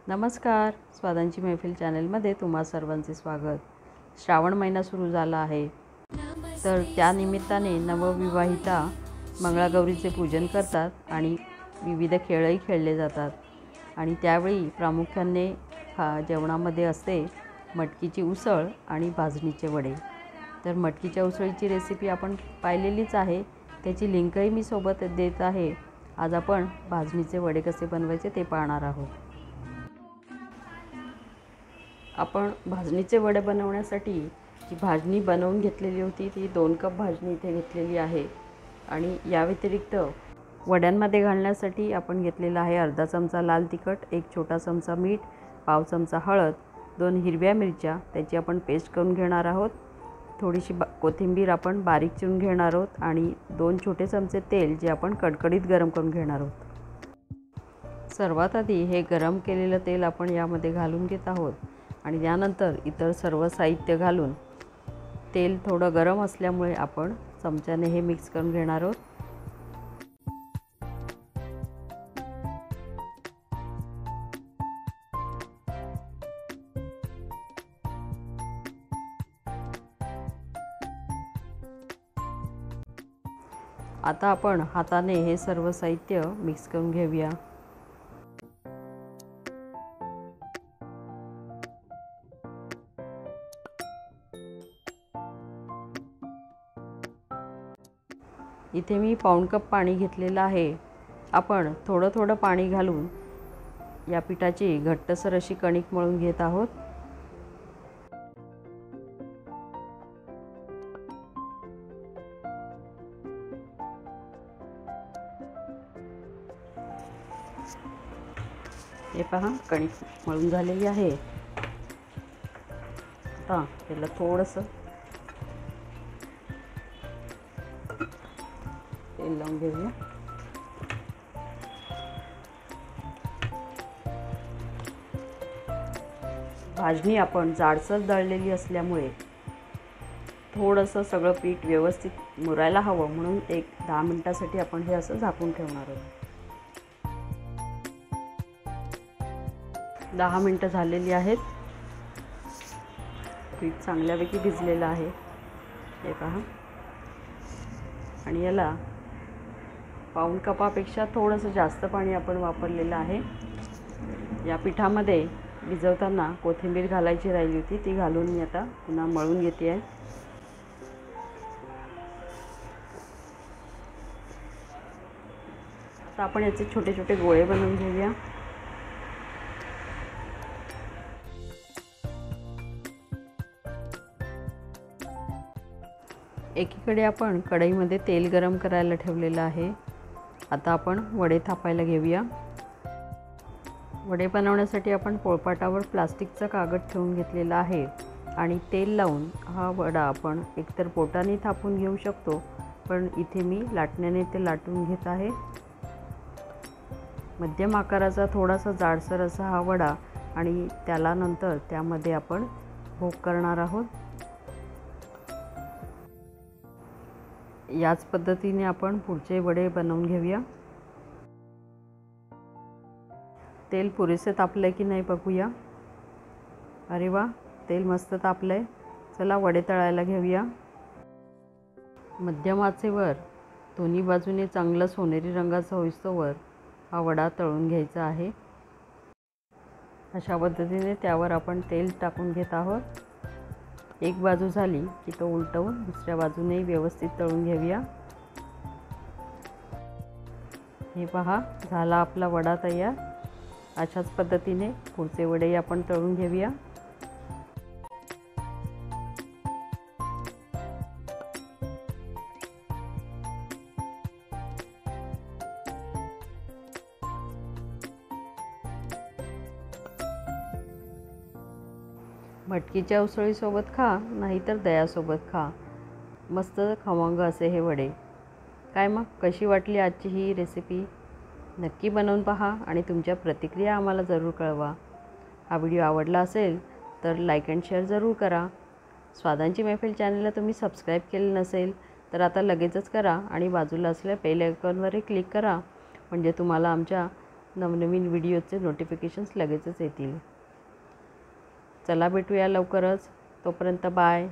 नमस्कार, स्वादांची मैफिल चॅनलमध्ये तुम्हा सर्वांचे स्वागत। श्रावण महिना सुरू झाला आहे, तर त्या निमित्ताने नवविवाहिता मंगळागौरीचे पूजन करतात आणि विविध खेळही खेळले जातात। आणि त्यावेळी प्रामुख्याने जेवणामध्ये असते मटकीची उसळ आणि भाजणीचे वडे। तर मटकीच्या उसळीची रेसिपी आपण पाहिलेलीच आहे, त्याची लिंकही मी सोबत देत आहे। आज आपण भाजणीचे वडे कसे बनवायचे ते पाहणार आहोत। आपण भाजणीचे वडे बनवण्यासाठी जी भाजणी बनवून घेतलेली होती ती 2 कप भाजणी इथे घेतलेली आहे। आणि या व्यतिरिक्त वड्यांमध्ये घालण्यासाठी आपण घेतलेला आहे अर्धा चमचा लाल तिखट, 1 छोटा चमचा मीठ, पाव चमचा हळद, 2 हिरव्या मिरच्या त्याची आपण पेस्ट करून घेणार आहोत। थोडीशी कोथिंबीर आपण बारीक चिरून घेणार आहोत आणि 2 छोटे चमचे तेल जे आपण कडकडीत गरम करून घेणार आहोत। सर्वात आधी हे गरम केलेलं तेल आपण यामध्ये घालून घेत आहोत आणि त्यानंतर इतर सर्व साहित्य घालून तेल थोडं गरम असल्यामुळे आपण चमच्याने हे मिक्स करून घेणार आहोत। आता आपण हाताने हे सर्व साहित्य मिक्स करून घेऊया। इथे मी पाऊण कप पाणी घेतलेलं आहे। आपण थोडं थोडं पाणी घालून या पिठाची घट्टसर अशी कणिक मळून घेत आहोत। हे पहा, कणिक मळून झालेली आहे। आता त्याला थोडंसं तेल लावून घेऊया। भाजणी आपण जाडसर दळलेली असल्यामुळे थोडंसं सगळं पीठ व्यवस्थित मुरायला हवं, म्हणून 10 मिनिटासाठी आपण हे असं झाकून ठेवणार आहोत। 10 मिनिटं झालेली आहेत। पीठ चांगल्यापैकी भिजलेलं आहे, हे पहा। आणि याला पाऊण कपापेक्षा थोडंसं जास्त पाणी आपण वापरलेलं आहे। या पिठामध्ये भिजवताना कोथिंबीर घालायची राहिली होती, ती घालून मी आता पुन्हा मळून घेते आहे। आता आपण याचे छोटे छोटे गोळे बनवून घेऊया। एकीकडे आपण कढईमध्ये तेल गरम करायला ठेवलेलं आहे। आता आपण वडे थापायला घेऊया। वडे बनवण्यासाठी आपण पोळपाटावर प्लास्टिकचा कागद ठेवून घेतलेला आहे आणि तेल लावून हा वडा आपण एकतर पोटाने थापून घेऊ शकतो, पण इथे मी लाटण्याने ते लाटून घेत आहे। मध्यम आकाराचा थोडासा जाडसर असा हा वडा आणि त्याला नंतर त्यामध्ये आपण भोग करणार आहोत। याच पद्धतीने आपण पुढचे वडे बनवून घेऊया। तेल पुरेसे तापले की नाही बघूया। अरे वा, तेल मस्त तापले। चला वडे तळायला घेऊया। मध्यम आचेवर दोन्ही बाजूने चांगला सोनेरी रंगाचा होईस्तोवर हा वडा तळून घ्यायचा आहे। अशा पद्धतीने त्यावर आपण तेल टाकून घेत आहोत। एक बाजू झाली की तो उलटवून दुसऱ्या बाजूने व्यवस्थित तळून घेऊया। हे पहा, झाला आपला वडा तयार। अशाच पद्धतीने पुढचे वडेही आपण तळून घेऊया। मटकीच्या उसळीसोबत खा, नाहीतर दह्यासोबत खा, मस्त खमंग असे हे वडे। काय मग, कशी वाटली आजची ही रेसिपी? नक्की बनवून पहा आणि तुमच्या प्रतिक्रिया आम्हाला जरूर कळवा। हा व्हिडिओ आवडला असेल तर लाईक अँड शेअर जरूर करा। स्वादांची मैफिल चॅनलला तुम्ही सबस्क्राईब केले नसेल तर आता लगेचच करा आणि बाजूला असलेल्या बेल आयकॉनवरही क्लिक करा, म्हणजे तुम्हाला आमच्या नवनवीन व्हिडिओचे नोटिफिकेशन्स लगेचच येतील. चला भेटूया लवकरच. तोपर्यंत बाय.